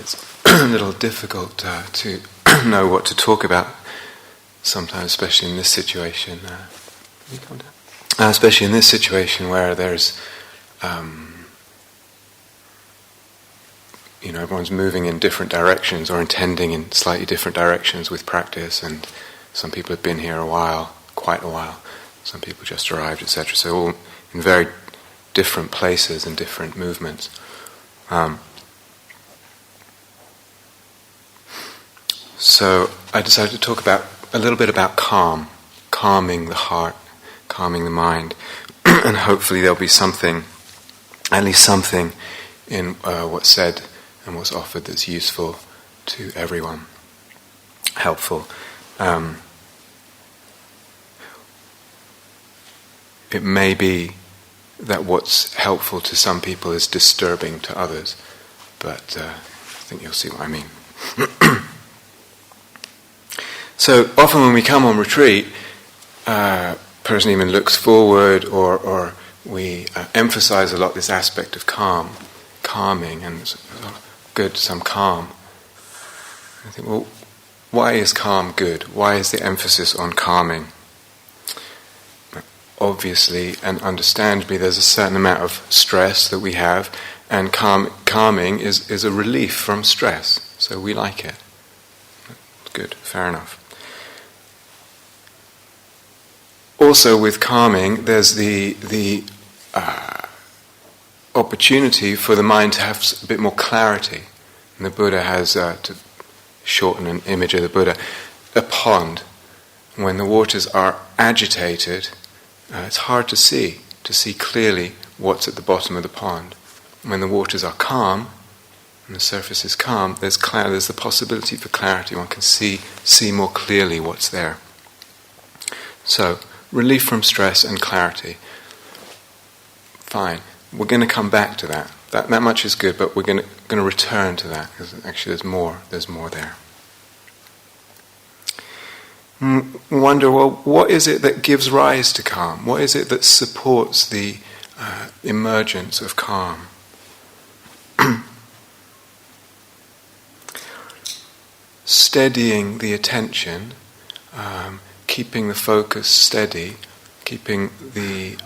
It's a little difficult to know what to talk about sometimes, especially in this situation. Especially in this situation where there's, everyone's moving in different directions or intending in slightly different directions with practice, and some people have been here quite a while. Some people just arrived, etc. So all in very different places and different movements. So I decided to talk a little bit about calming the heart, calming the mind, and hopefully there'll be at least something in what's said and what's offered that's useful to everyone, helpful. It may be that what's helpful to some people is disturbing to others, but I think you'll see what I mean. So often when we come on retreat, a person even looks forward, or we emphasize a lot this aspect of calming, and it's good, some calm. I think, well, why is calm good? Why is the emphasis on calming? Obviously and understandably, there's a certain amount of stress that we have, and calming is a relief from stress, so we like it. Good, fair enough. Also with calming, there's the opportunity for the mind to have a bit more clarity. And the Buddha has, to shorten an image of the Buddha, a pond. When the waters are agitated, it's hard to see clearly what's at the bottom of the pond. When the waters are calm, and the surface is calm, there's the possibility for clarity. One can see more clearly what's there. So, relief from stress and clarity. Fine. We're going to come back to that. That much is good, but we're going to return to that, because actually there's more there. Wonder, well, what is it that gives rise to calm? What is it that supports the emergence of calm? Steadying the attention, keeping the focus steady, keeping the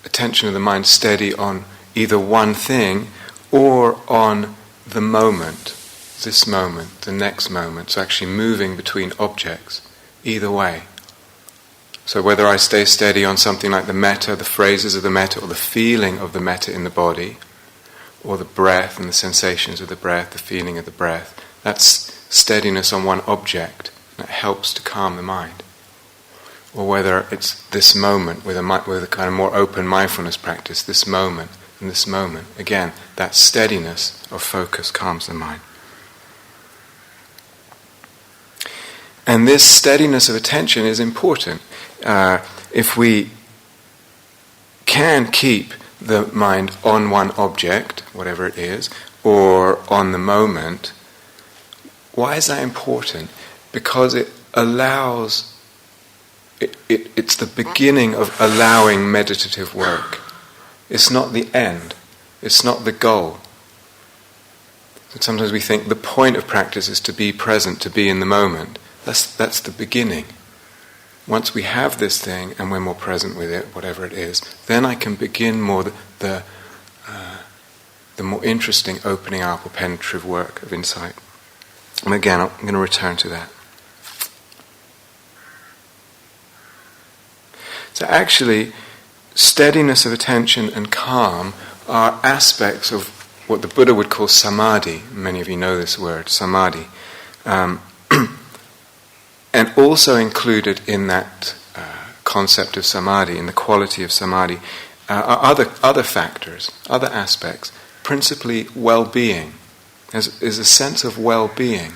attention of the mind steady on either one thing or on the moment, this moment, the next moment. So actually moving between objects, either way. So whether I stay steady on something like the metta, the phrases of the metta, or the feeling of the metta in the body, or the breath and the sensations of the breath, the feeling of the breath, that's steadiness on one object that helps to calm the mind. Or whether it's this moment with a kind of more open mindfulness practice, this moment and this moment, again, that steadiness of focus calms the mind. And this steadiness of attention is important. If we can keep the mind on one object, whatever it is, or on the moment, why is that important? Because it allows, it's the beginning of allowing meditative work. It's not the end. It's not the goal. Sometimes we think the point of practice is to be present, to be in the moment. That's the beginning. Once we have this thing and we're more present with it, whatever it is, then I can begin more the more interesting opening up or penetrative work of insight. And again, I'm going to return to that. So actually, steadiness of attention and calm are aspects of what the Buddha would call samadhi. Many of you know this word, samadhi. And also included in that concept of samadhi, in the quality of samadhi, are other factors, other aspects, principally well-being. Is a sense of well-being.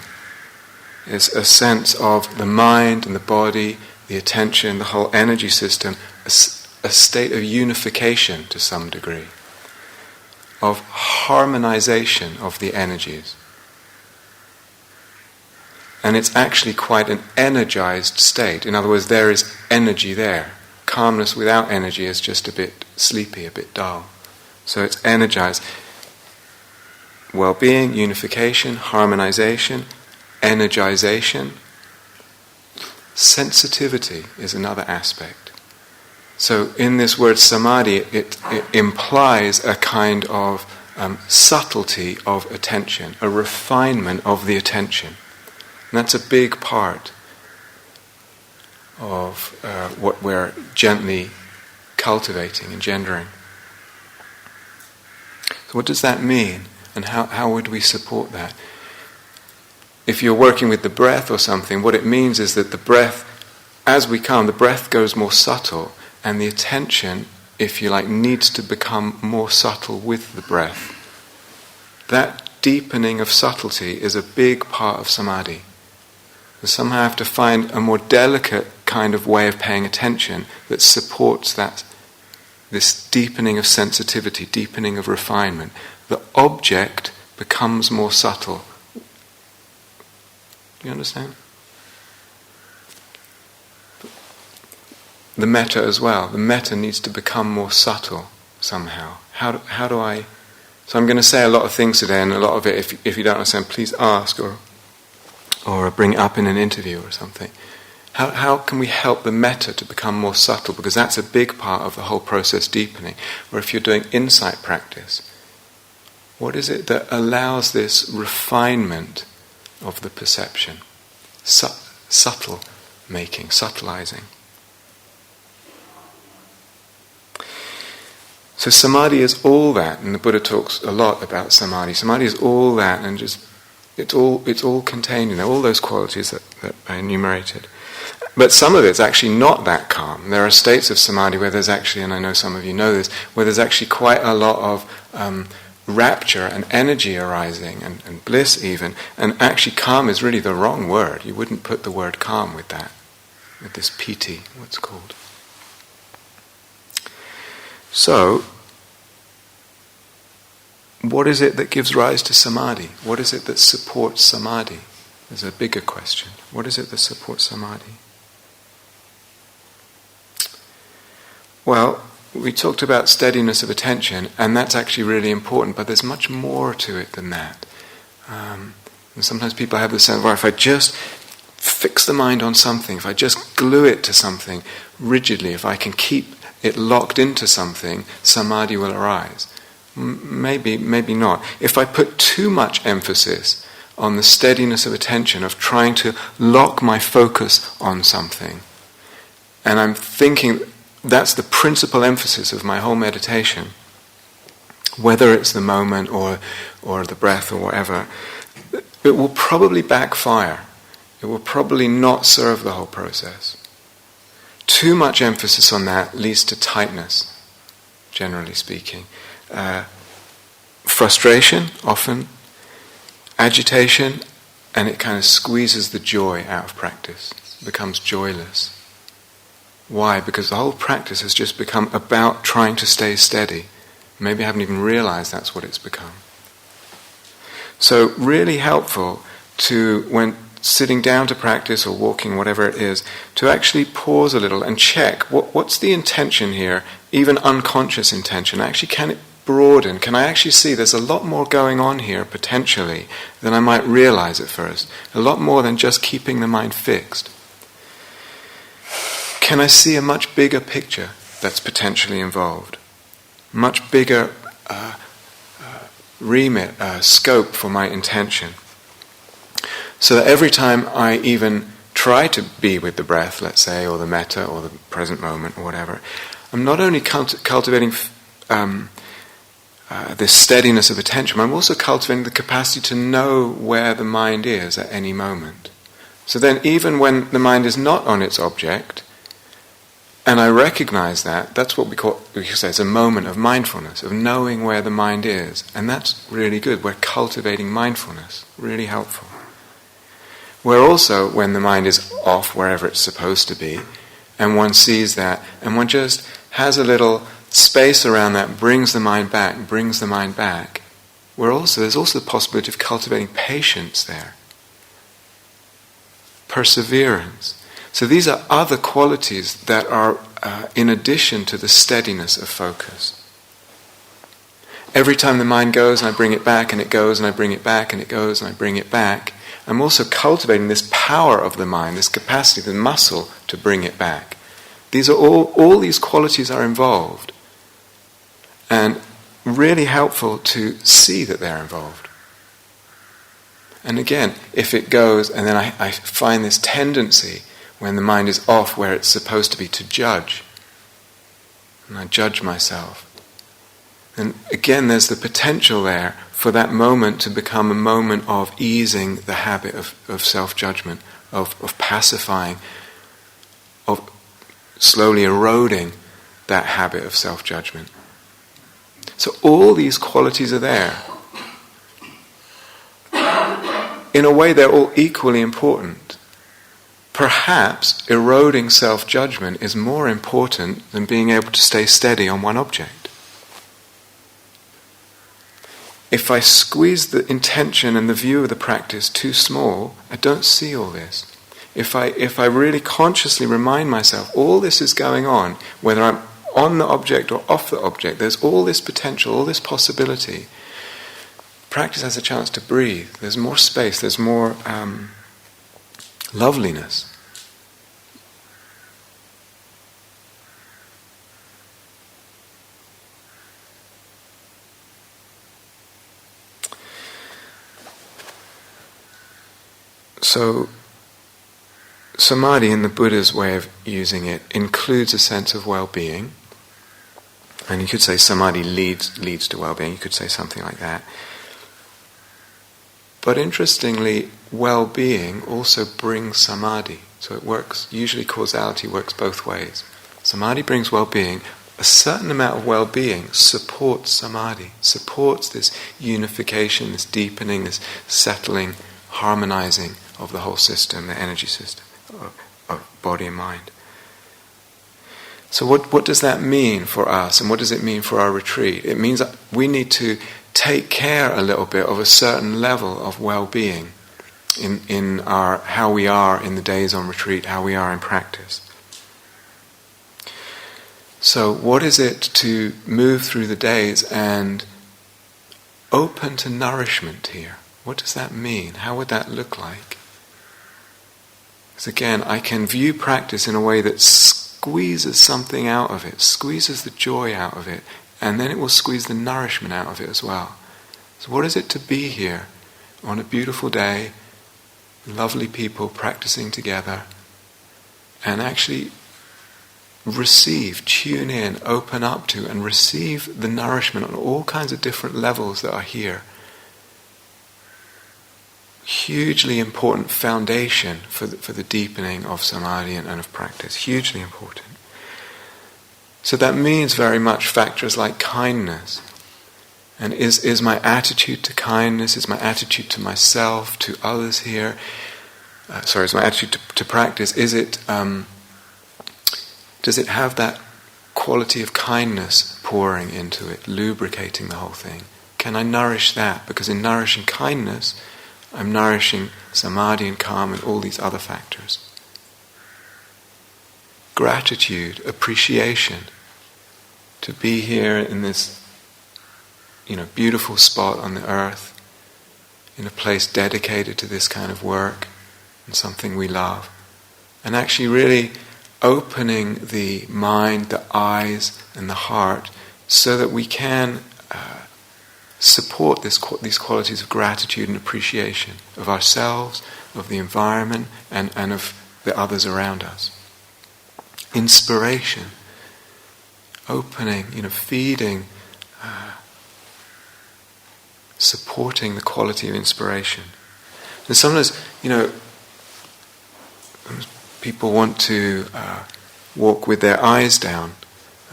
Is a sense of the mind and the body, the attention, the whole energy system, a state of unification to some degree, of harmonization of the energies. And it's actually quite an energized state. In other words, there is energy there. Calmness without energy is just a bit sleepy, a bit dull. So it's energized. well-being, unification, harmonization, energization. Sensitivity is another aspect. So in this word samadhi, it implies a kind of subtlety of attention, a refinement of the attention. And that's a big part of what we're gently cultivating, engendering. So what does that mean? And how would we support that? If you're working with the breath or something, what it means is that the breath, as we come, the breath goes more subtle, and the attention, if you like, needs to become more subtle with the breath. That deepening of subtlety is a big part of samadhi. We somehow have to find a more delicate kind of way of paying attention that supports this deepening of sensitivity, deepening of refinement. The object becomes more subtle. Do you understand? The metta as well. The metta needs to become more subtle somehow. How do I... So I'm going to say a lot of things today, and a lot of it, if you don't understand, please ask or bring it up in an interview or something. How can we help the metta to become more subtle? Because that's a big part of the whole process deepening. Or if you're doing insight practice, what is it that allows this refinement of the perception? Subtle making, subtilizing. So samadhi is all that, and the Buddha talks a lot about samadhi. Samadhi is all that, and just it's all contained in there, all those qualities that I enumerated. But some of it's actually not that calm. There are states of samadhi where there's actually, and I know some of you know this, where there's actually quite a lot of rapture and energy arising, and bliss even. And actually calm is really the wrong word. You wouldn't put the word calm with that, with this piti, what's called. So, what is it that gives rise to samadhi? What is it that supports samadhi? There's a bigger question. What is it that supports samadhi? Well, we talked about steadiness of attention, and that's actually really important, but there's much more to it than that. And sometimes people have the sense, well, if I just fix the mind on something, if I just glue it to something rigidly, if I can keep it locked into something, samadhi will arise. Maybe not. If I put too much emphasis on the steadiness of attention, of trying to lock my focus on something, and I'm thinking that's the principal emphasis of my whole meditation, whether it's the moment or the breath or whatever, it will probably backfire. It will probably not serve the whole process. Too much emphasis on that leads to tightness, generally speaking. Frustration, often, agitation, and it kind of squeezes the joy out of practice. It becomes joyless. Why? Because the whole practice has just become about trying to stay steady. Maybe I haven't even realized that's what it's become. So really helpful to, when sitting down to practice or walking, whatever it is, to actually pause a little and check what's the intention here, even unconscious intention. Actually, can it broaden? Can I actually see there's a lot more going on here potentially than I might realize at first? A lot more than just keeping the mind fixed. Can I see a much bigger picture that's potentially involved? Much bigger remit, scope for my intention. So that every time I even try to be with the breath, let's say, or the metta, or the present moment, or whatever, I'm not only cultivating this steadiness of attention, but I'm also cultivating the capacity to know where the mind is at any moment. So then even when the mind is not on its object, and I recognize that's what we could say it's a moment of mindfulness, of knowing where the mind is. And that's really good. We're cultivating mindfulness, really helpful. We're also, when the mind is off wherever it's supposed to be, and one sees that, and one just has a little space around that, brings the mind back, there's also the possibility of cultivating patience there. Perseverance. So these are other qualities that are in addition to the steadiness of focus. every time the mind goes and I bring it back, and it goes and I bring it back, and it goes and I bring it back, I'm also cultivating this power of the mind, this capacity, the muscle to bring it back. These are all these qualities are involved, and really helpful to see that they're involved. And again, if it goes, and then I find this tendency when the mind is off where it's supposed to be to judge, and I judge myself, and again there's the potential there for that moment to become a moment of easing the habit of self-judgment, of pacifying, of slowly eroding that habit of self-judgment. So all these qualities are there. In a way, they're all equally important. Perhaps eroding self-judgment is more important than being able to stay steady on one object. If I squeeze the intention and the view of the practice too small, I don't see all this. If I really consciously remind myself, all this is going on, whether I'm on the object or off the object, there's all this potential, all this possibility. Practice has a chance to breathe. There's more space, there's more loveliness. So, samadhi, in the Buddha's way of using it, includes a sense of well-being. And you could say samadhi leads to well-being. You could say something like that. But interestingly, well-being also brings samadhi. So it works, usually causality works both ways. Samadhi brings well-being. A certain amount of well-being supports samadhi, supports this unification, this deepening, this settling, harmonizing of the whole system, the energy system, of body and mind. So what does that mean for us, and what does it mean for our retreat? It means that we need to take care a little bit of a certain level of well-being in our how we are in the days on retreat, how we are in practice. So what is it to move through the days and open to nourishment here? What does that mean? How would that look like? Because again, I can view practice in a way that squeezes something out of it, squeezes the joy out of it, and then it will squeeze the nourishment out of it as well. So what is it to be here on a beautiful day, lovely people practicing together, and actually receive, tune in, open up to, and receive the nourishment on all kinds of different levels that are here? Hugely important foundation for the deepening of samadhi and of practice. Hugely important. So that means very much factors like kindness. And is my attitude to kindness, is my attitude to myself, to others here, is my attitude to practice, does it have that quality of kindness pouring into it, lubricating the whole thing? Can I nourish that? Because in nourishing kindness, I'm nourishing samadhi and calm and all these other factors. Gratitude, appreciation, to be here in this, beautiful spot on the earth, in a place dedicated to this kind of work and something we love, and actually really opening the mind, the eyes, and the heart so that we can support these qualities of gratitude and appreciation of ourselves, of the environment, and of the others around us. Inspiration, opening, feeding, supporting the quality of inspiration. And sometimes, people want to walk with their eyes down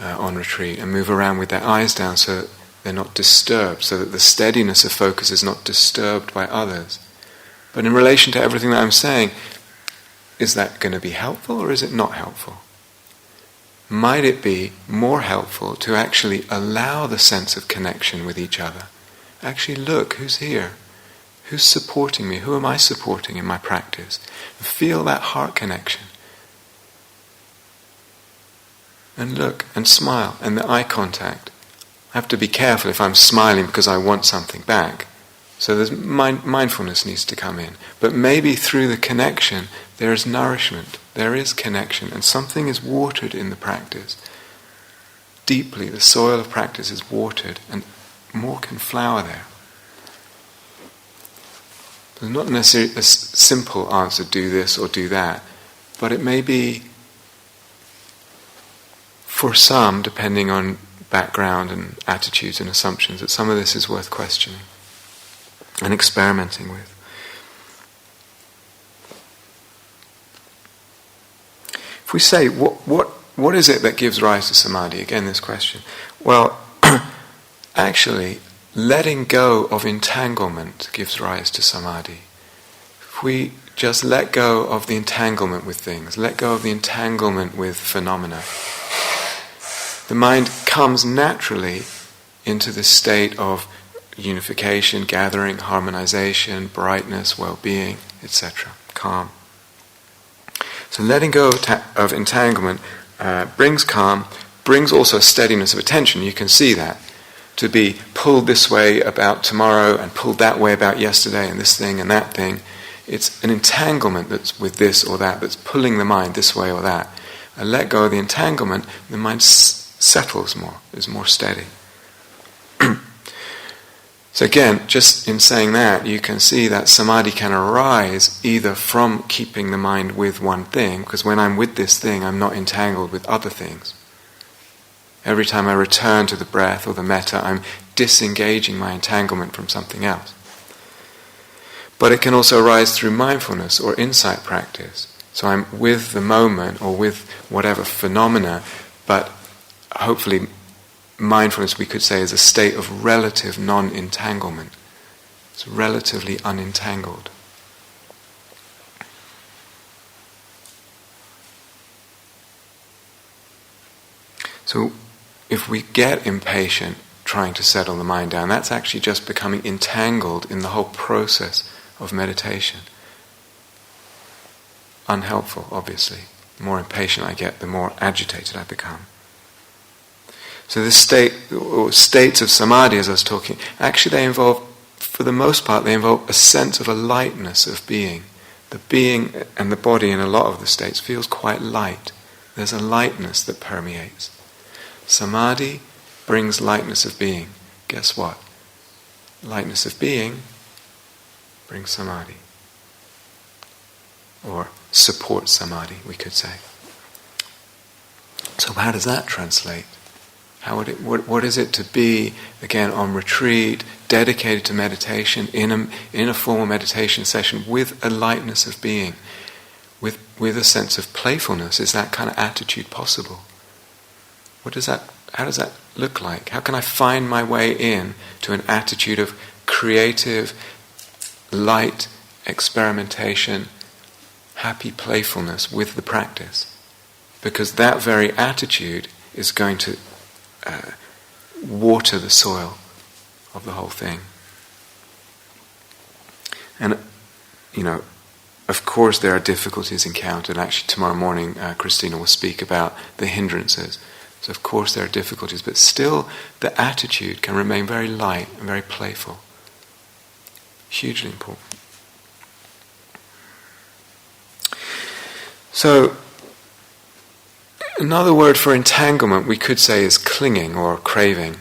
on retreat and move around with their eyes down so that they're not disturbed, so that the steadiness of focus is not disturbed by others. But in relation to everything that I'm saying, is that going to be helpful or is it not helpful? Might it be more helpful to actually allow the sense of connection with each other? Actually look, who's here? Who's supporting me? Who am I supporting in my practice? Feel that heart connection. And look and smile, and the eye contact. I have to be careful if I'm smiling because I want something back. So there's mindfulness needs to come in. But maybe through the connection, there is nourishment, there is connection, and something is watered in the practice. Deeply, the soil of practice is watered, and more can flower there. There's not necessarily a simple answer, do this or do that, but it may be, for some, depending on background and attitudes and assumptions, that some of this is worth questioning and experimenting with. If we say, what is it that gives rise to samadhi? Again, this question. Well, actually, letting go of entanglement gives rise to samadhi. If we just let go of the entanglement with things, let go of the entanglement with phenomena, the mind comes naturally into this state of unification, gathering, harmonization, brightness, well-being, etc., calm. So letting go of entanglement brings calm, brings also a steadiness of attention. You can see that. To be pulled this way about tomorrow and pulled that way about yesterday and this thing and that thing. It's an entanglement that's with this or that that's pulling the mind this way or that. I let go of the entanglement, the mind settles more, is more steady. So again, just in saying that, you can see that samadhi can arise either from keeping the mind with one thing, because when I'm with this thing, I'm not entangled with other things. Every time I return to the breath or the metta, I'm disengaging my entanglement from something else. But it can also arise through mindfulness or insight practice. So I'm with the moment or with whatever phenomena, but hopefully mindfulness, we could say, is a state of relative non-entanglement. It's relatively unentangled. So if we get impatient trying to settle the mind down, that's actually just becoming entangled in the whole process of meditation. Unhelpful, obviously. The more impatient I get, the more agitated I become. So this state, or states of samadhi, as I was talking, actually they involve, for the most part, they involve a sense of a lightness of being. The being and the body in a lot of the states feels quite light. There's a lightness that permeates. Samadhi brings lightness of being. Guess what? Lightness of being brings samadhi. Or supports samadhi, we could say. So how does that translate? What is it to be, again, on retreat, dedicated to meditation, in a formal meditation session with a lightness of being, with a sense of playfulness? Is that kind of attitude possible? How does that look like? How can I find my way in to an attitude of creative, light experimentation, happy playfulness with the practice? Because that very attitude is going to water the soil of the whole thing. And, of course there are difficulties encountered. Actually, tomorrow morning, Christina will speak about the hindrances. So of course there are difficulties, but still the attitude can remain very light and very playful. Hugely important. So, another word for entanglement we could say is clinging or craving.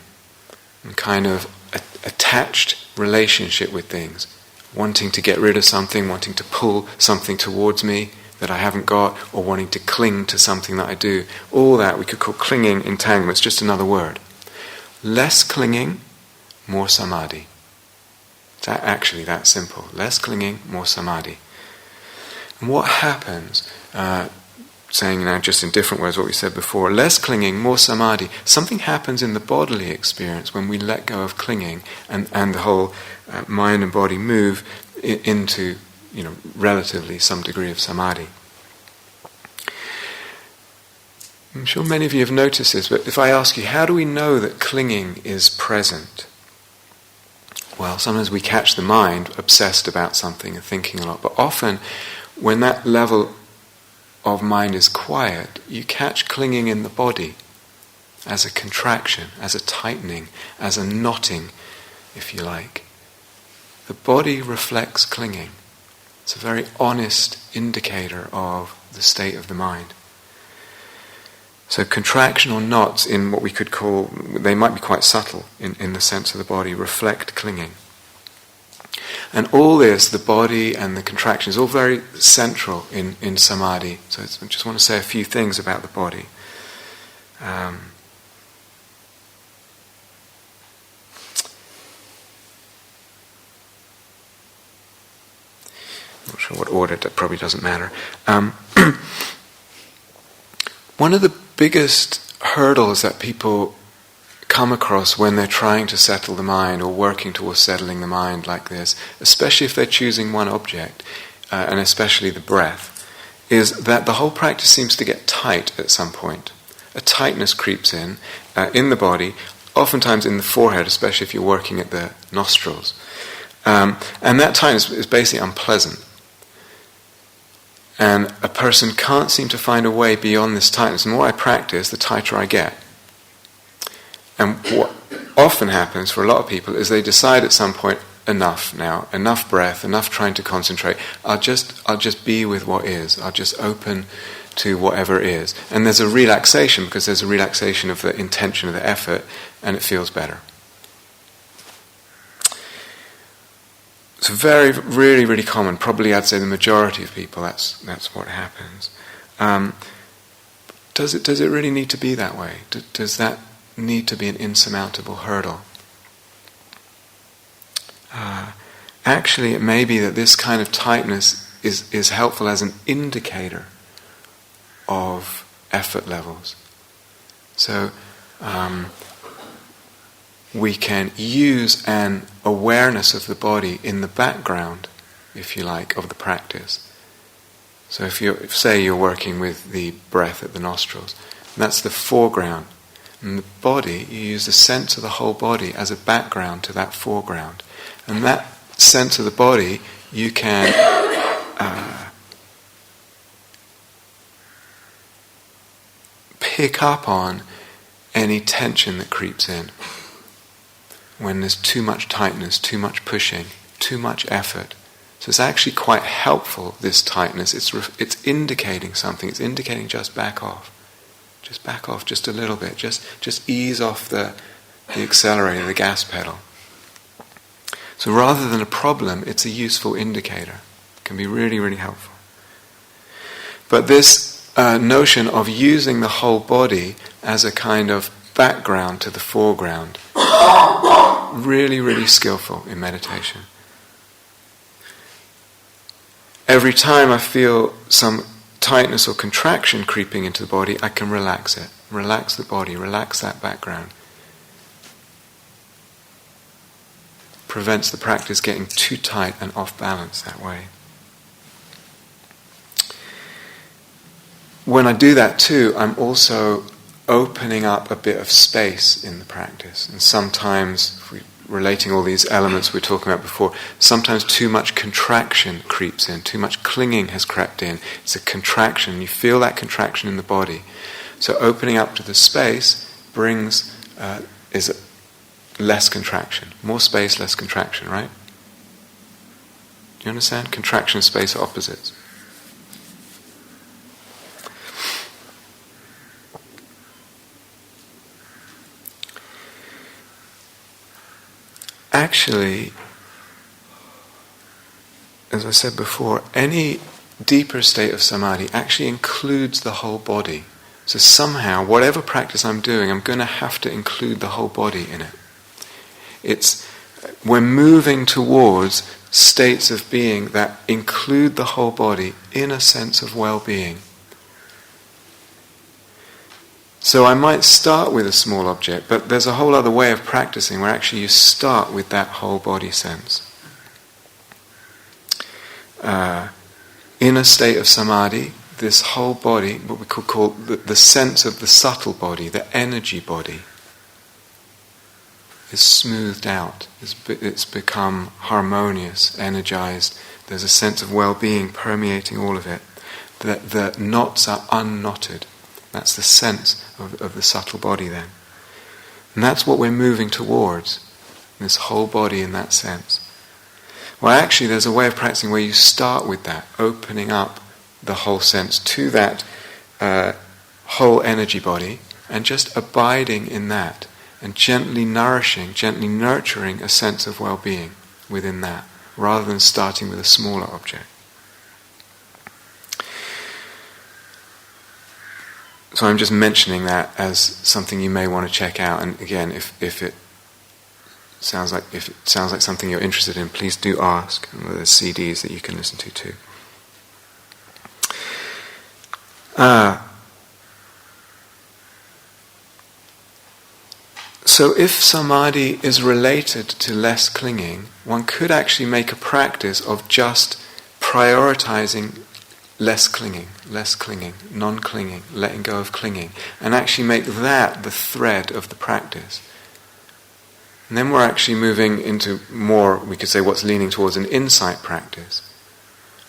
A kind of attached relationship with things. Wanting to get rid of something, wanting to pull something towards me that I haven't got, or wanting to cling to something that I do. All that we could call clinging, entanglement. It's just another word. Less clinging, more samadhi. It's actually that simple. Less clinging, more samadhi. And what happens, saying now just in different words what we said before, less clinging, more samadhi. Something happens in the bodily experience when we let go of clinging and the whole mind and body move into, relatively some degree of samadhi. I'm sure many of you have noticed this, but if I ask you, how do we know that clinging is present? Well, sometimes we catch the mind obsessed about something and thinking a lot, but often when that level of mind is quiet, you catch clinging in the body. as a contraction, as a tightening, as a knotting, if you like. The body reflects clinging. It's a very honest indicator of the state of the mind. So contraction or knots in what we could call, they might be quite subtle in the sense of the body, reflect clinging. And all this, the body and the contraction, is all very central in samadhi. So I just want to say a few things about the body. Not sure what order, that probably doesn't matter. One of the biggest hurdles that people come across when they're trying to settle the mind or working towards settling the mind like this, especially if they're choosing one object, and especially the breath, is that the whole practice seems to get tight at some point. A tightness creeps in the body, oftentimes in the forehead, especially if you're working at the nostrils. And that tightness is basically unpleasant. And a person can't seem to find a way beyond this tightness. The more I practice, the tighter I get. And what often happens for a lot of people is they decide at some point, enough now, enough breath, enough trying to concentrate. I'll just be with what is. I'll just open to whatever is. And there's a relaxation, because there's a relaxation of the intention of the effort, and it feels better. It's very, really, really common. Probably I'd say the majority of people, that's what happens. Does it really need to be that way? Does that need to be an insurmountable hurdle? Actually, it may be that this kind of tightness is helpful as an indicator of effort levels. So we can use an awareness of the body in the background, if you like, of the practice. So if say you're working with the breath at the nostrils, that's the foreground. And the body, you use the sense of the whole body as a background to that foreground. And that sense of the body, you can pick up on any tension that creeps in. When there's too much tightness, too much pushing, too much effort. So it's actually quite helpful, this tightness. It's indicating something. It's indicating just back off. Just back off just a little bit. Just ease off the accelerator, the gas pedal. So rather than a problem, it's a useful indicator. It can be really, really helpful. But this notion of using the whole body as a kind of background to the foreground, really, really skillful in meditation. Every time I feel some tightness or contraction creeping into the body, I can relax it. Relax the body, relax that background. Prevents the practice getting too tight and off balance that way. When I do that too, I'm also opening up a bit of space in the practice. And sometimes, if we're relating all these elements we were talking about before, sometimes too much contraction creeps in, too much clinging has crept in. It's a contraction. You feel that contraction in the body. So opening up to the space brings is less contraction. More space, less contraction, right? Do you understand? Contraction and space are opposites. Actually, as I said before, any deeper state of samadhi actually includes the whole body. So somehow, whatever practice I'm doing, I'm going to have to include the whole body in it. We're moving towards states of being that include the whole body in a sense of well-being. So I might start with a small object, but there's a whole other way of practicing where actually you start with that whole body sense. In a state of samadhi, this whole body, what we could call the sense of the subtle body, the energy body, is smoothed out. It's become harmonious, energized. There's a sense of well-being permeating all of it. The knots are unknotted. That's the sense of the subtle body then. And that's what we're moving towards, this whole body in that sense. Well, actually, there's a way of practicing where you start with that, opening up the whole sense to that whole energy body, and just abiding in that, and gently nourishing, gently nurturing a sense of well-being within that, rather than starting with a smaller object. So I'm just mentioning that as something you may want to check out. And again, if it sounds like something you're interested in, please do ask. And there's CDs that you can listen to too. So if samadhi is related to less clinging, one could actually make a practice of just prioritizing less clinging, non-clinging, letting go of clinging, and actually make that the thread of the practice. And then we're actually moving into more, we could say, what's leaning towards an insight practice.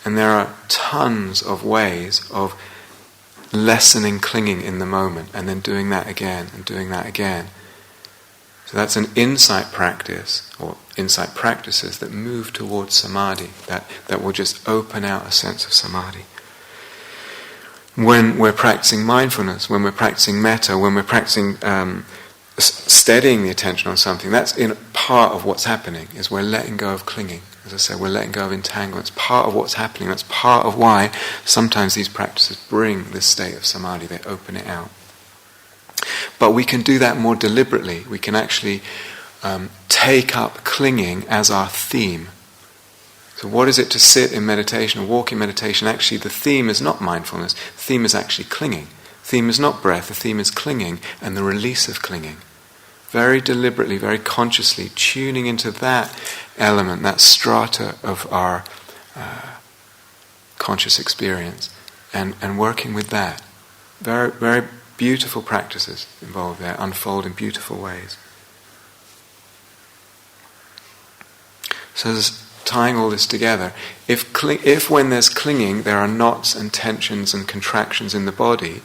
And there are tons of ways of lessening clinging in the moment, and then doing that again, and doing that again. So that's an insight practice, or insight practices that move towards samadhi, that will just open out a sense of samadhi. When we're practicing mindfulness, when we're practicing metta, when we're practicing steadying the attention on something, that's in part of what's happening, is we're letting go of clinging. As I said, we're letting go of entanglement. It's part of what's happening. That's part of why sometimes these practices bring this state of samadhi. They open it out. But we can do that more deliberately. We can actually take up clinging as our theme. So what is it to sit in meditation or walk in meditation? Actually, the theme is not mindfulness. The theme is actually clinging. The theme is not breath. The theme is clinging and the release of clinging. Very deliberately, very consciously tuning into that element, that strata of our conscious experience, and working with that. Very, very beautiful practices involved there, unfold in beautiful ways. So there's tying all this together. If when there's clinging there are knots and tensions and contractions in the body,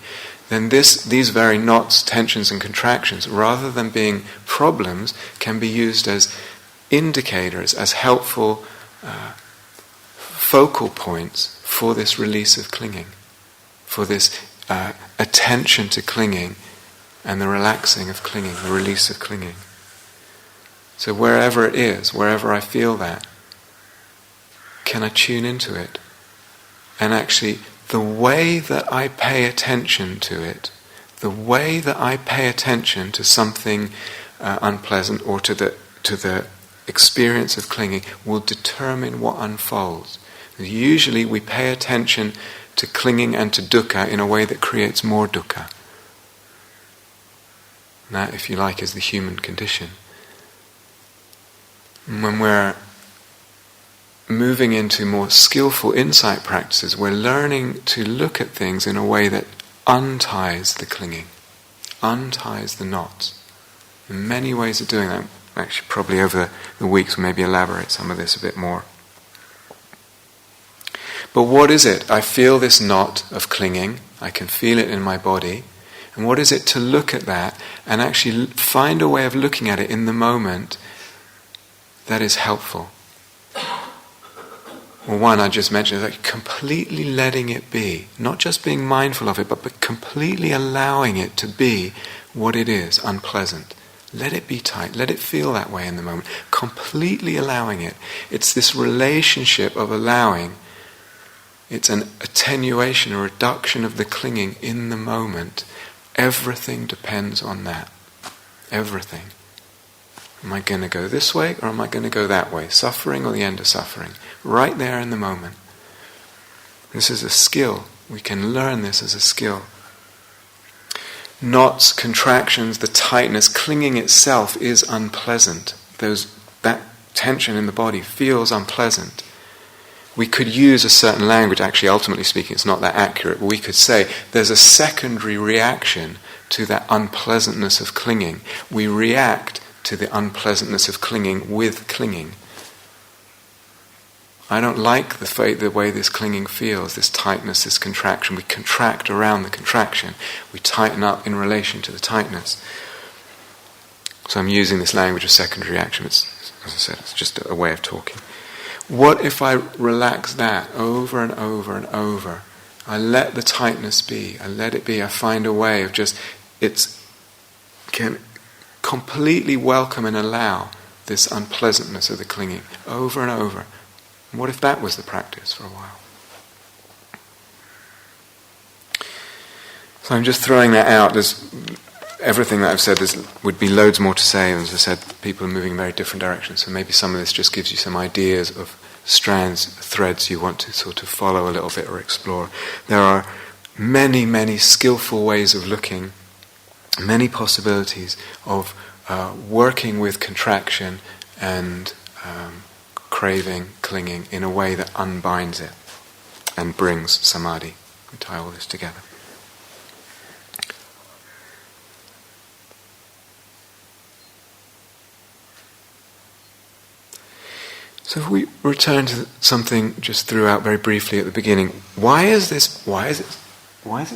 then these very knots, tensions and contractions, rather than being problems, can be used as indicators, as helpful focal points for this release of clinging, for this attention to clinging and the relaxing of clinging, the release of clinging. So wherever it is, wherever I feel that, can I tune into it? And actually, the way that I pay attention to it, the way that I pay attention to something unpleasant or to the experience of clinging will determine what unfolds. Usually we pay attention to clinging and to dukkha in a way that creates more dukkha. That, if you like, is the human condition. And when we're moving into more skillful insight practices, we're learning to look at things in a way that unties the clinging, unties the knots. There are many ways of doing that. Actually, probably over the weeks we'll maybe elaborate some of this a bit more. But what is it? I feel this knot of clinging. I can feel it in my body. And what is it to look at that and actually find a way of looking at it in the moment that is helpful? Well, one I just mentioned is like completely letting it be. Not just being mindful of it, but completely allowing it to be what it is, unpleasant. Let it be tight. Let it feel that way in the moment. Completely allowing it. It's this relationship of allowing. It's an attenuation, a reduction of the clinging in the moment. Everything depends on that. Everything. Am I going to go this way or am I going to go that way? Suffering or the end of suffering? Right there in the moment. This is a skill. We can learn this as a skill. Knots, contractions, the tightness, clinging itself is unpleasant. That tension in the body feels unpleasant. We could use a certain language, actually ultimately speaking it's not that accurate, but we could say there's a secondary reaction to that unpleasantness of clinging. We react to the unpleasantness of clinging with clinging. I don't like the way this clinging feels, this tightness, this contraction. We contract around the contraction. We tighten up in relation to the tightness. So I'm using this language of secondary reaction. It's, as I said, it's just a way of talking. What if I relax that over and over and over? I let the tightness be. I let it be. I find a way of just, can completely welcome and allow this unpleasantness of the clinging over and over. And what if that was the practice for a while? So I'm just throwing that out. There's everything that I've said, would be loads more to say. And as I said, people are moving in very different directions. So maybe some of this just gives you some ideas of strands, threads you want to sort of follow a little bit or explore. There are many, many skillful ways of looking, many possibilities of working with contraction and craving, clinging in a way that unbinds it and brings samadhi. We tie all this together. So if we return to something just threw out very briefly at the beginning, why is it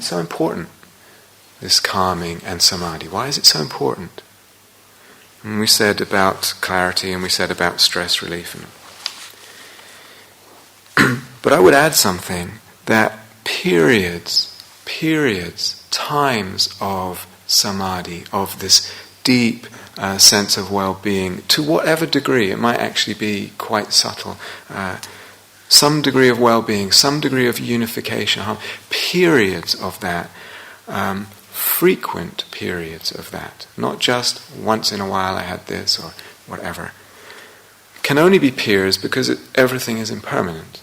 so important, this calming and samadhi? Why is it so important? And we said about clarity and we said about stress relief. But I would add something, that periods, times of samadhi, of this deep sense of well-being, to whatever degree, it might actually be quite subtle, some degree of well-being, some degree of unification, periods of that, frequent periods of that, not just once in a while I had this or whatever, can only be periods because everything is impermanent.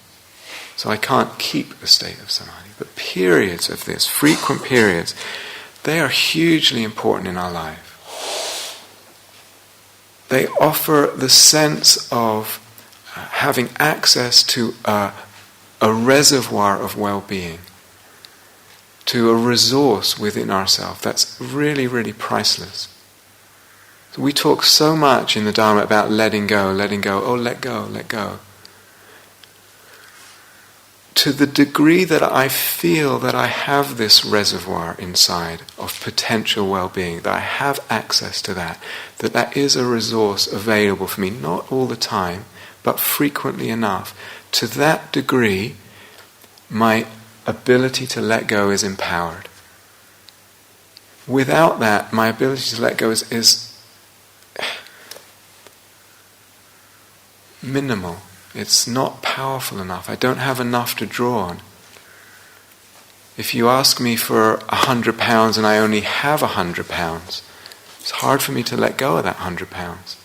So I can't keep a state of samadhi. But periods of this, frequent periods, they are hugely important in our life. They offer the sense of having access to a reservoir of well-being, to a resource within ourselves that's really, really priceless. So we talk so much in the Dharma about letting go, let go. To the degree that I feel that I have this reservoir inside of potential well-being, that I have access to that is a resource available for me, not all the time, but frequently enough, to that degree, my ability to let go is empowered. Without that, my ability to let go is minimal. It's not powerful enough. I don't have enough to draw on. If you ask me for £100 and I only have £100, it's hard for me to let go of that £100.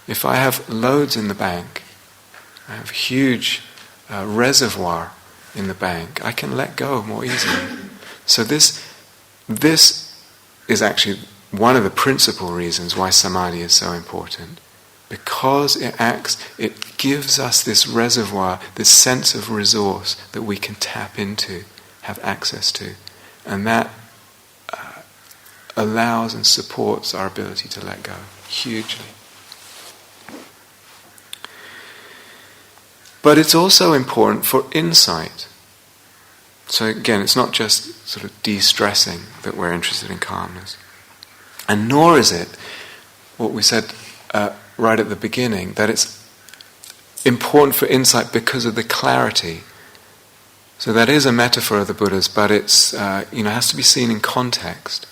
If I have loads in the bank, I have a huge reservoir in the bank, I can let go more easily. So this is actually one of the principal reasons why samadhi is so important. Because it gives us this reservoir, this sense of resource that we can tap into, have access to. And that allows and supports our ability to let go hugely. But it's also important for insight. So again, it's not just sort of de-stressing that we're interested in calmness. And nor is it what we said right at the beginning, that it's important for insight because of the clarity. So that is a metaphor of the Buddha's, but it's has to be seen in context.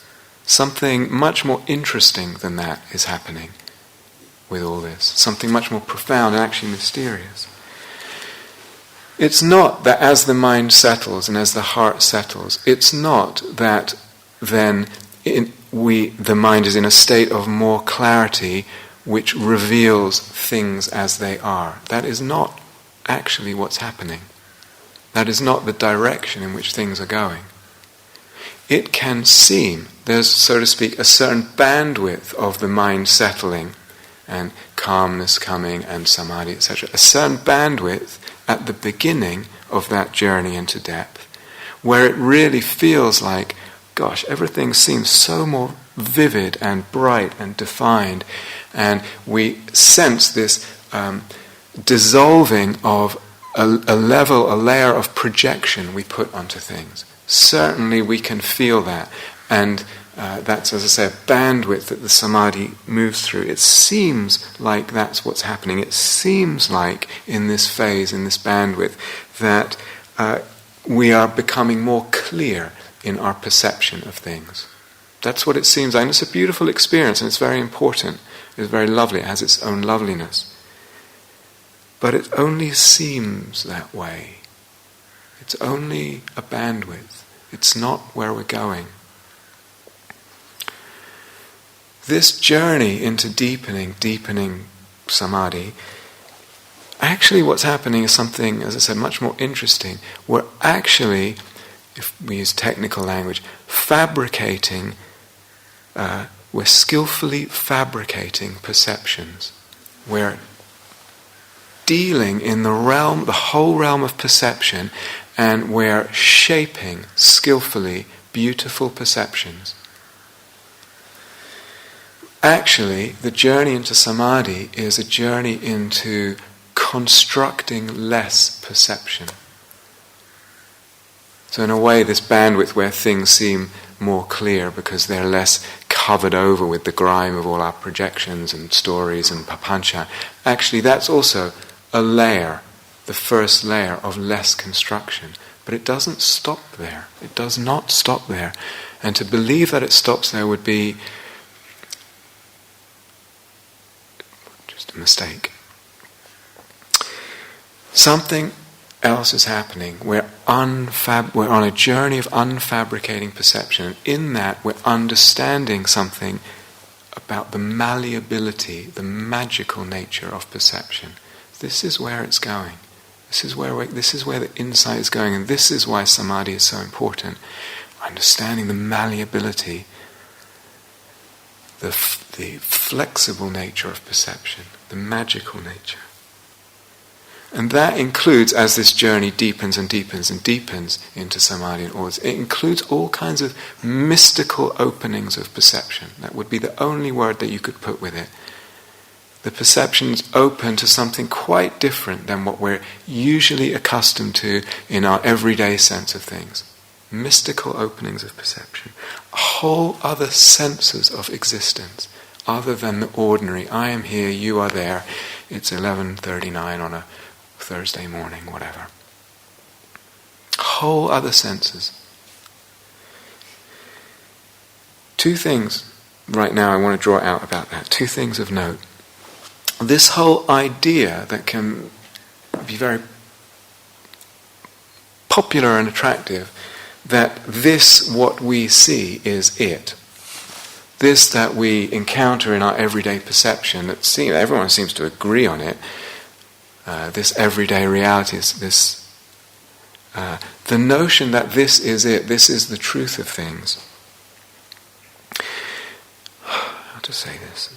Something much more interesting than that is happening with all this. Something much more profound and actually mysterious. It's not that as the mind settles and as the heart settles, it's not that then the mind is in a state of more clarity which reveals things as they are. That is not actually what's happening. That is not the direction in which things are going. It can seem, there's, so to speak, a certain bandwidth of the mind settling and calmness coming and samadhi, etc. A certain bandwidth at the beginning of that journey into depth, where it really feels like, gosh, everything seems so more vivid and bright and defined, and we sense this dissolving of a layer of projection we put onto things. Certainly we can feel that, and that's, as I say, a bandwidth that the samadhi moves through. It seems like that's what's happening. It seems like in this phase, in this bandwidth, that we are becoming more clear in our perception of things. That's what it seems like. And it's a beautiful experience, and it's very important. It's very lovely. It has its own loveliness. But it only seems that way. It's only a bandwidth. It's not where we're going. This journey into deepening samadhi, actually what's happening is something, as I said, much more interesting. We're actually, if we use technical language, we're skillfully fabricating perceptions. We're dealing in the whole realm of perception, and we're shaping skillfully beautiful perceptions. Actually, the journey into samadhi is a journey into constructing less perception. So in a way, this bandwidth where things seem more clear because they're less covered over with the grime of all our projections and stories and papancha, actually that's also a layer, the first layer of less construction. But it doesn't stop there. It does not stop there. And to believe that it stops there would be just a mistake. Something else is happening. We're on a journey of unfabricating perception. And in that, we're understanding something about the malleability, the magical nature of perception. This is where it's going. This is where the insight is going, and this is why samadhi is so important. Understanding the malleability, the flexible nature of perception, the magical nature. And that includes, as this journey deepens and deepens and deepens into samadhi and all, it includes all kinds of mystical openings of perception. That would be the only word that you could put with it. The perception's open to something quite different than what we're usually accustomed to in our everyday sense of things. Mystical openings of perception. Whole other senses of existence, other than the ordinary, I am here, you are there, it's 11:39 on a Thursday morning, whatever. Whole other senses. Two things right now I want to draw out about that. Two things of note. This whole idea that can be very popular and attractive, that this, what we see, is it. This that we encounter in our everyday perception, that everyone seems to agree on it, this everyday reality, the notion that this is it, this is the truth of things. How to say this?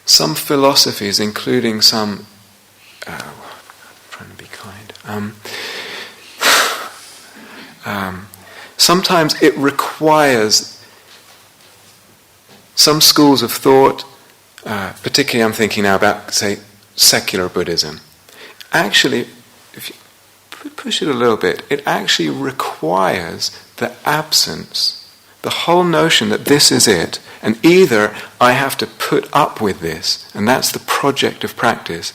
Some philosophies, including some, I'm trying to be kind. Sometimes it requires some schools of thought, particularly I'm thinking now about, say, secular Buddhism. Actually, if you push it a little bit, it actually requires the absence, the whole notion that this is it, and either I have to put up with this, and that's the project of practice,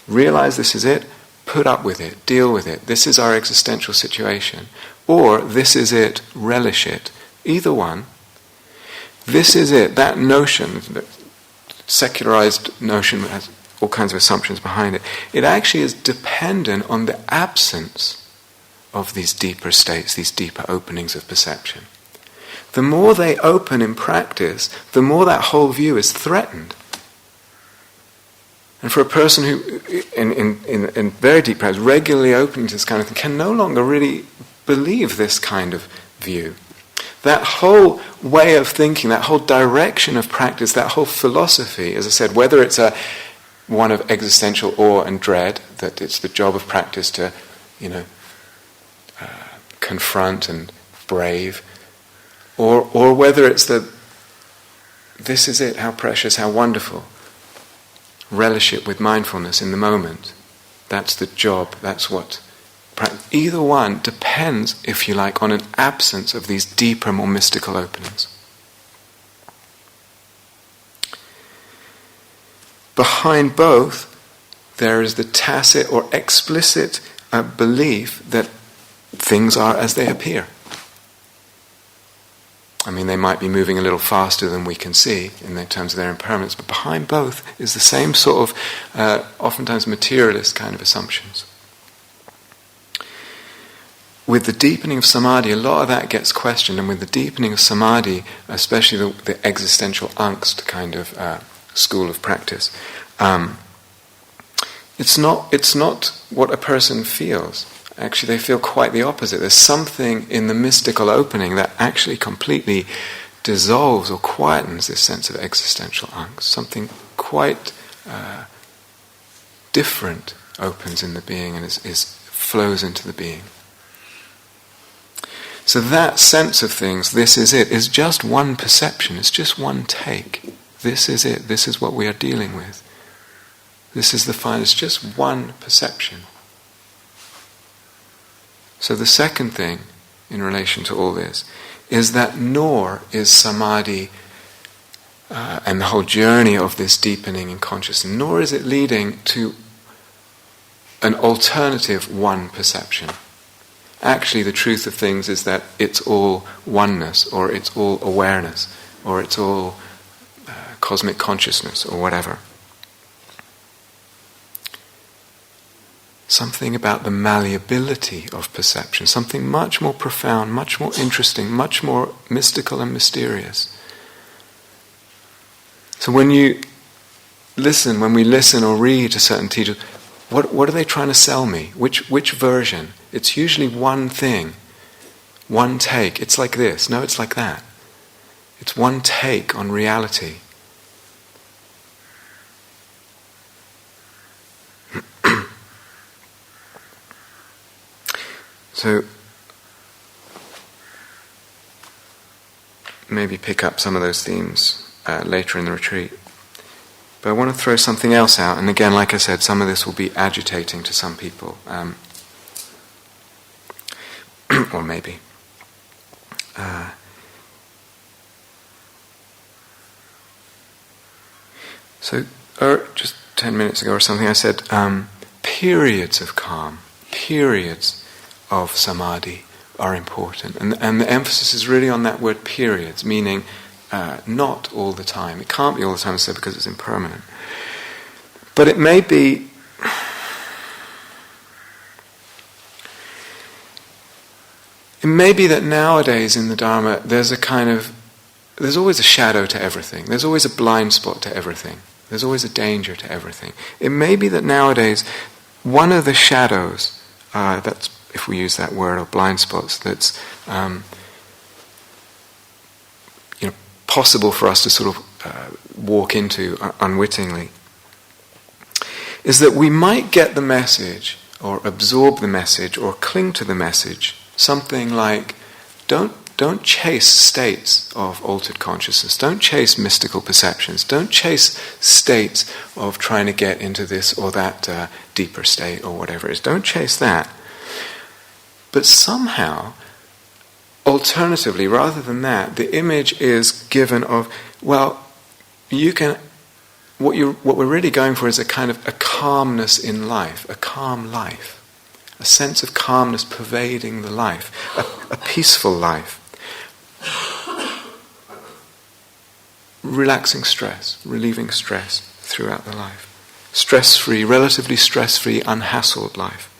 realize this is it, put up with it, deal with it, this is our existential situation, or this is it, relish it. Either one. This is it, that notion, that secularized notion that has all kinds of assumptions behind it, it actually is dependent on the absence of these deeper states, these deeper openings of perception. The more they open in practice, the more that whole view is threatened. And for a person who, in very deep practice, regularly opening to this kind of thing, can no longer really believe this kind of view. That whole way of thinking, that whole direction of practice, that whole philosophy, as I said, whether it's one of existential awe and dread, that it's the job of practice to, confront and brave, or whether it's that this is it, how precious, how wonderful. Relish it with mindfulness in the moment. That's the job, that's what. Either one depends, if you like, on an absence of these deeper, more mystical openings. Behind both, there is the tacit or explicit belief that things are as they appear. I mean, they might be moving a little faster than we can see in terms of their impermanence, but behind both is the same sort of, oftentimes materialist kind of assumptions. With the deepening of samadhi, a lot of that gets questioned, and with the deepening of samadhi, especially the existential angst kind of school of practice, it's not what a person feels. Actually, they feel quite the opposite. There's something in the mystical opening that actually completely dissolves or quietens this sense of existential angst. Something quite different opens in the being and flows into the being. So that sense of things, this is it, is just one perception. It's just one take. This is it. This is what we are dealing with. This is the final. It's just one perception. So the second thing in relation to all this is that nor is samadhi and the whole journey of this deepening in consciousness, nor is it leading to an alternative one perception. Actually, the truth of things is that it's all oneness, or it's all awareness, or it's all cosmic consciousness, or whatever. Something about the malleability of perception, something much more profound, much more interesting, much more mystical and mysterious. So when we listen or read to certain teachers, what are they trying to sell me? Which version? It's usually one thing, one take. It's like this. No, it's like that. It's one take on reality. So, maybe pick up some of those themes later in the retreat. But I want to throw something else out, and again, like I said, some of this will be agitating to some people. Or maybe. So, just 10 minutes ago or something, I said periods of calm, periods of samadhi are important. And the emphasis is really on that word periods, meaning not all the time. It can't be all the time, so because it's impermanent. But it may be... It may be that nowadays in the Dharma there's always a shadow to everything. There's always a blind spot to everything. There's always a danger to everything. It may be that nowadays one of the shadows, that's, if we use that word, or blind spots, that's possible for us to sort of walk into unwittingly, is that we might get the message, or absorb the message, or cling to the message, something like, don't chase states of altered consciousness, don't chase mystical perceptions, don't chase states of trying to get into this or that deeper state or whatever it is, don't chase that. But somehow, alternatively, rather than that, the image is given of, well, you can, what we're really going for is a kind of a calmness in life, a calm life, a sense of calmness pervading the life, a peaceful life, relaxing stress, relieving stress throughout the life, stress-free, relatively stress-free, unhassled life,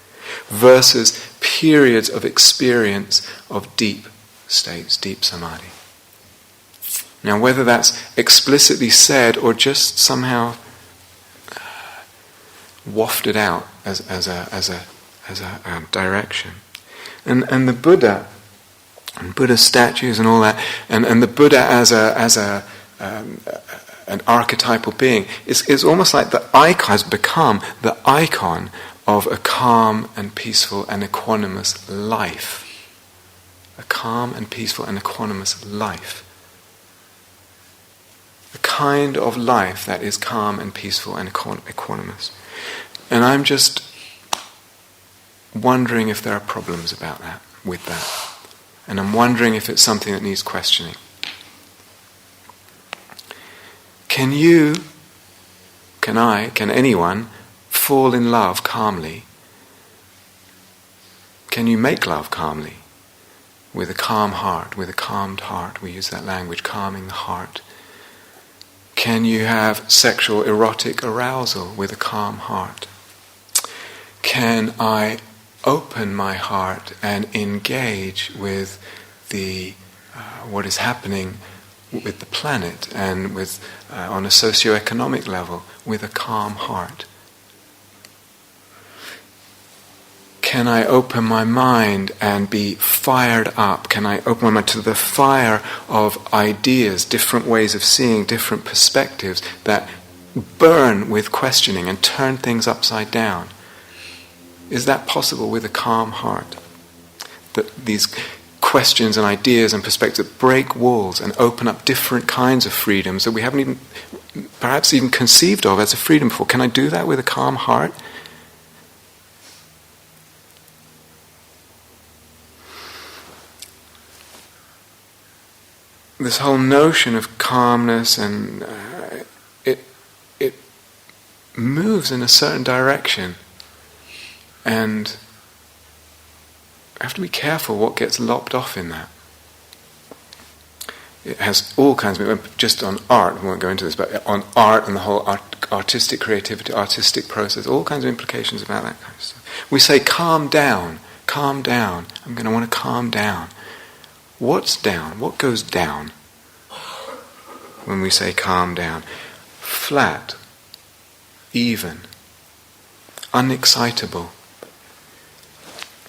versus periods of experience of deep states, deep samadhi. Now, whether that's explicitly said or just somehow wafted out as a direction, and the Buddha and Buddha statues and all that, and the Buddha as an archetypal being is almost like the icon has become the icon of a calm and peaceful and equanimous life. a calm and peaceful and equanimous life. A kind of life that is calm and peaceful and equanimous. And I'm just wondering if there are problems about that, with that. And I'm wondering if it's something that needs questioning. Can anyone fall in love calmly? Can you make love calmly? With a calm heart, with a calmed heart. We use that language, calming the heart. Can you have sexual erotic arousal with a calm heart? Can I open my heart and engage with what is happening with the planet and with on a socio-economic level with a calm heart? Can I open my mind and be fired up? Can I open my mind to the fire of ideas, different ways of seeing, different perspectives that burn with questioning and turn things upside down? Is that possible with a calm heart? That these questions and ideas and perspectives break walls and open up different kinds of freedoms that we haven't perhaps even conceived of as a freedom before. Can I do that with a calm heart? This whole notion of calmness and it moves in a certain direction, and I have to be careful what gets lopped off in that. It has all kinds of, just on art, we won't go into this, but on art and the whole artistic creativity, artistic process, all kinds of implications about that kind of stuff. We say calm down, I'm going to want to calm down. What's down? What goes down when we say calm down? Flat, even, unexcitable,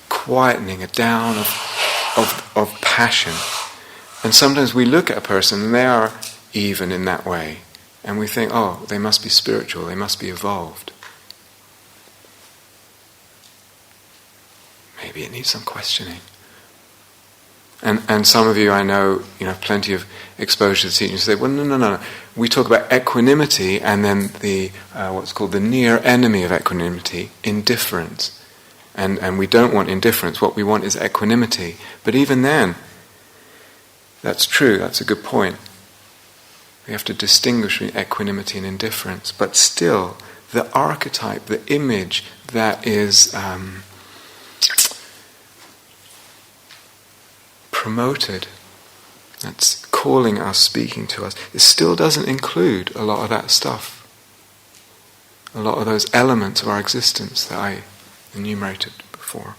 quietening, a down of passion. And sometimes we look at a person and they are even in that way, and we think, oh, they must be spiritual, they must be evolved. Maybe it needs some questioning. And some of you, I know, have plenty of exposure to the teaching. Say, well, no. We talk about equanimity, and then the what's called the near enemy of equanimity, indifference. And we don't want indifference. What we want is equanimity. But even then, that's true. That's a good point. We have to distinguish between equanimity and indifference. But still, the archetype, the image that is promoted, that's calling us, speaking to us, it still doesn't include a lot of that stuff, a lot of those elements of our existence that I enumerated before.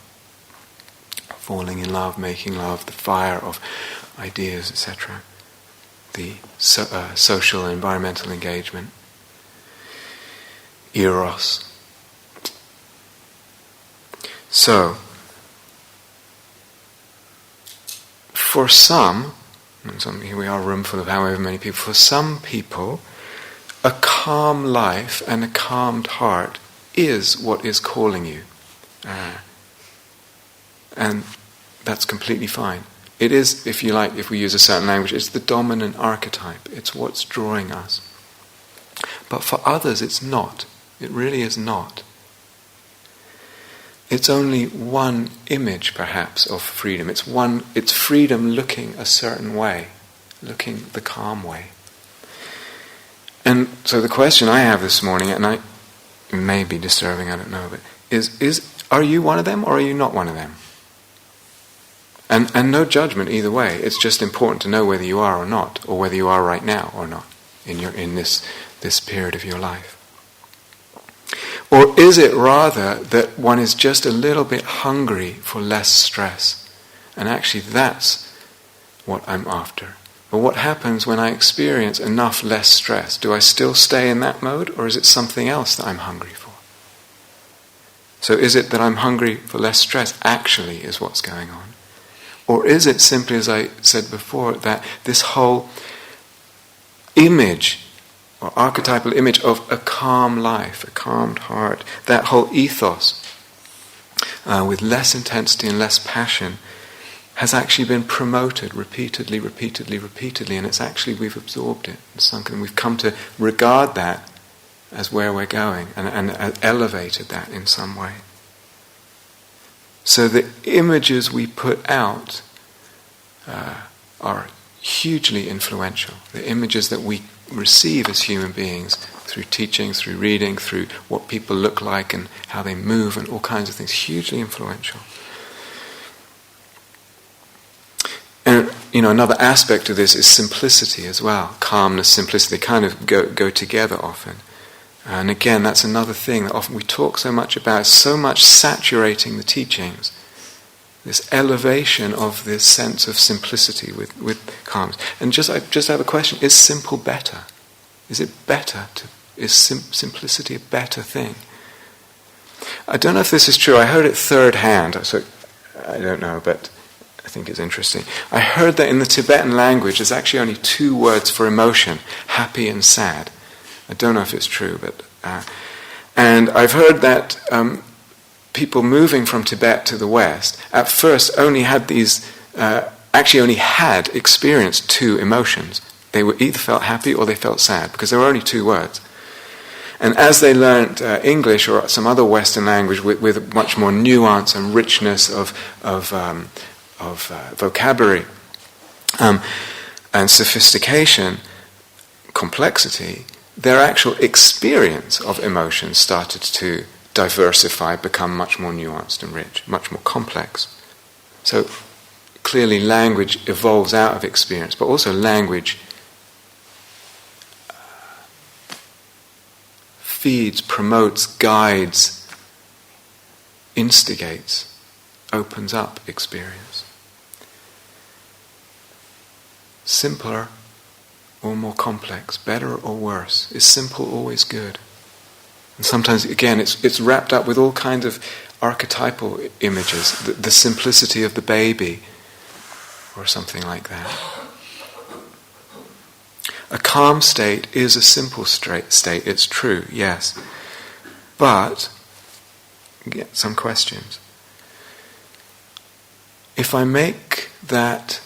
Falling in love, making love, the fire of ideas, etc. The social and environmental engagement, eros. So, for some, here we are, a room full of however many people, for some people, a calm life and a calmed heart is what is calling you. And that's completely fine. It is, if you like, if we use a certain language, it's the dominant archetype. It's what's drawing us. But for others, it's not. It really is not. It's only one image, perhaps, of freedom. It's freedom looking a certain way, looking the calm way. And so the question I have this morning, and it may be disturbing, I don't know, but is are you one of them or are you not one of them? And no judgment either way. It's just important to know whether you are or not, or whether you are right now or not in this period of your life. Or is it rather that one is just a little bit hungry for less stress? And actually that's what I'm after. But what happens when I experience enough less stress? Do I still stay in that mode, or is it something else that I'm hungry for? So is it that I'm hungry for less stress actually is what's going on? Or is it simply, as I said before, that this whole image or archetypal image of a calm life, a calmed heart, that whole ethos with less intensity and less passion, has actually been promoted repeatedly, and it's actually, we've absorbed it and sunk, and we've come to regard that as where we're going, and elevated that in some way. So the images we put out are hugely influential. The images that we receive as human beings through teaching, through reading, through what people look like and how they move and all kinds of things, hugely influential. And another aspect of this is simplicity as well. Calmness, simplicity, they kind of go together often. And again, that's another thing that often we talk so much about, so much saturating the teachings. This elevation of this sense of simplicity with calmness. And I just have a question, is simple better? Is it better? Is simplicity a better thing? I don't know if this is true. I heard it third hand, so I don't know, but I think it's interesting. I heard that in the Tibetan language there's actually only 2 words for emotion, happy and sad. I don't know if it's true, but and I've heard that people moving from Tibet to the West at first only had experienced 2 emotions. They were either felt happy or they felt sad, because there were only 2 words. And as they learned English or some other Western language with much more nuance and richness of vocabulary and sophistication, complexity, their actual experience of emotions started to diversify, become much more nuanced and rich, much more complex. So clearly language evolves out of experience, but also language feeds, promotes, guides, instigates, opens up experience. Simpler or more complex, better or worse? Is simple always good? And sometimes, again, it's wrapped up with all kinds of archetypal images, the simplicity of the baby, or something like that. A calm state is a simple state, it's true, yes. But, get some questions. If I make that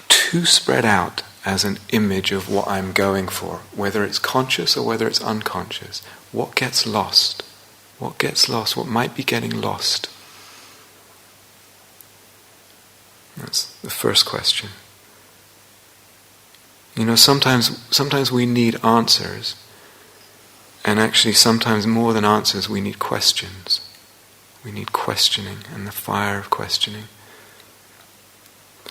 too spread out as an image of what I'm going for, whether it's conscious or whether it's unconscious, what gets lost? What gets lost? What might be getting lost? That's the first question. Sometimes we need answers, and actually sometimes more than answers we need questions. We need questioning and the fire of questioning.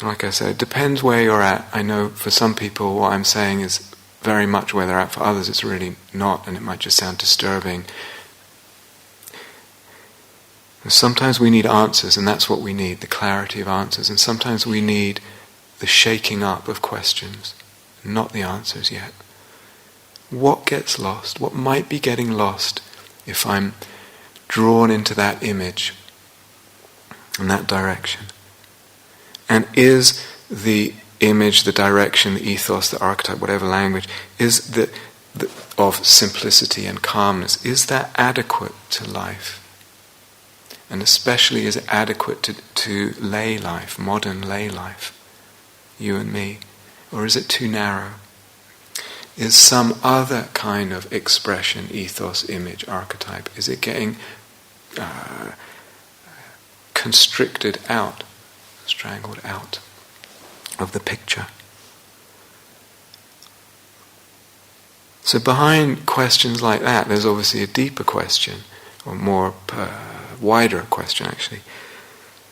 Like I said, it depends where you're at. I know for some people what I'm saying is very much where they're at. For others it's really not, and it might just sound disturbing. And sometimes we need answers, and that's what we need, the clarity of answers. And sometimes we need the shaking up of questions, not the answers yet. What gets lost? What might be getting lost if I'm drawn into that image in that direction? And is the image, the direction, the ethos, the archetype, whatever language, is the of simplicity and calmness, is that adequate to life? And especially, is it adequate to lay life, modern lay life, you and me? Or is it too narrow? Is some other kind of expression, ethos, image, archetype, is it getting constricted out, strangled out of the picture? So behind questions like that, there's obviously a deeper question, or more wider question actually.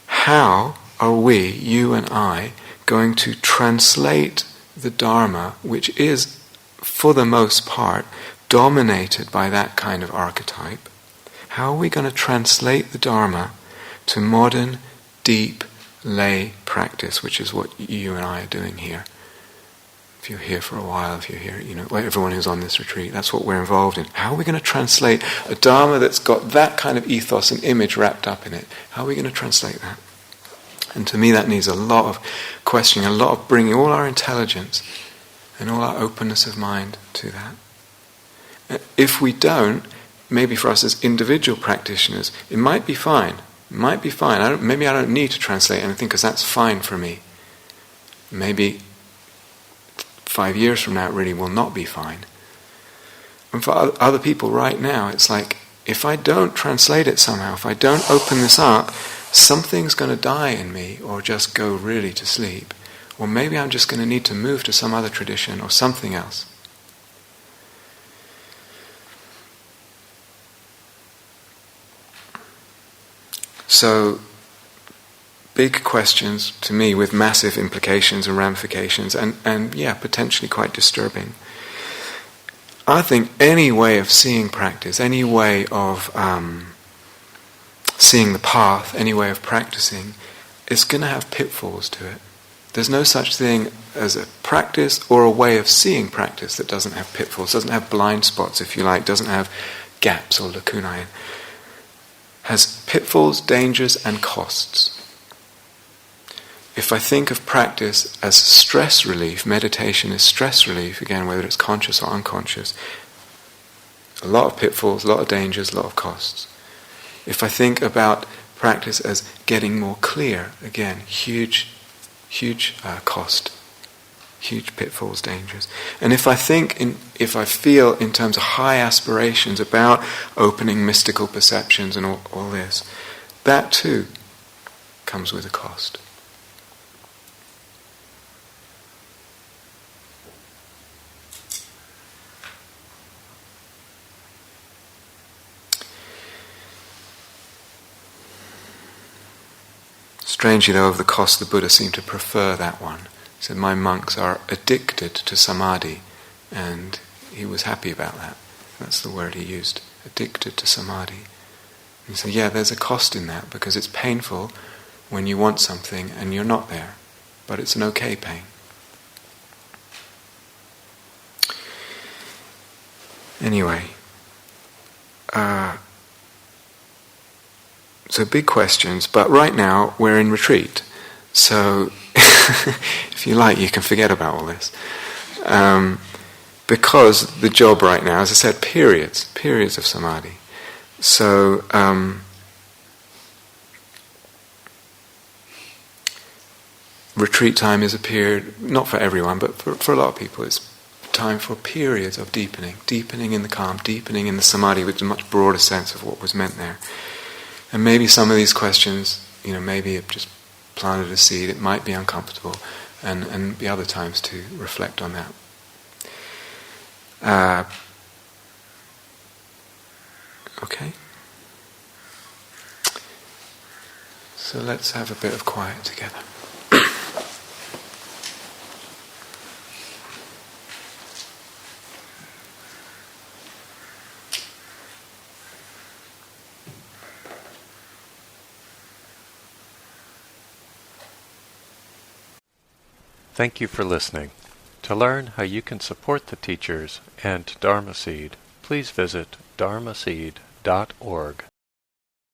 How are we, you and I, going to translate the Dharma, which is, for the most part, dominated by that kind of archetype? How are we going to translate the Dharma to modern, deep, lay practice, which is what you and I are doing here? If you're here for a while, if you're here, everyone who's on this retreat, that's what we're involved in. How are we going to translate a Dharma that's got that kind of ethos and image wrapped up in it? How are we going to translate that? And to me that needs a lot of questioning, a lot of bringing all our intelligence and all our openness of mind to that. If we don't, maybe for us as individual practitioners, it might be fine. Might be fine. Maybe I don't need to translate anything because that's fine for me. Maybe 5 years from now it really will not be fine. And for other people right now, it's like, if I don't translate it somehow, if I don't open this up, something's going to die in me, or just go really to sleep. Or maybe I'm just going to need to move to some other tradition or something else. So, big questions to me with massive implications and ramifications, and yeah, potentially quite disturbing. I think any way of seeing practice, any way of seeing the path, any way of practicing, is going to have pitfalls to it. There's no such thing as a practice or a way of seeing practice that doesn't have pitfalls, doesn't have blind spots, if you like, doesn't have gaps or lacunae. Has pitfalls, dangers, and costs. If I think of practice as stress relief, meditation is stress relief, again, whether it's conscious or unconscious, a lot of pitfalls, a lot of dangers, a lot of costs. If I think about practice as getting more clear, again, huge cost, huge pitfalls, dangers. And if I feel in terms of high aspirations about opening mystical perceptions and all this, that too comes with a cost. Strangely though, of the cost, the Buddha seemed to prefer that one. He said, my monks are addicted to samadhi, and he was happy about that. That's the word he used, addicted to samadhi. And so yeah, there's a cost in that, because it's painful when you want something and you're not there, but it's an okay pain. Anyway, so big questions, but right now we're in retreat. So, if you like, you can forget about all this. Because the job right now, as I said, periods of samadhi. So, retreat time is a period, not for everyone, but for a lot of people, it's time for periods of deepening in the calm, deepening in the samadhi with a much broader sense of what was meant there. And maybe some of these questions, maybe it just planted a seed, it might be uncomfortable, and be other times to reflect on that. Okay? So let's have a bit of quiet together. Thank you for listening. To learn how you can support the teachers and Dharma Seed, please visit dharmaseed.org.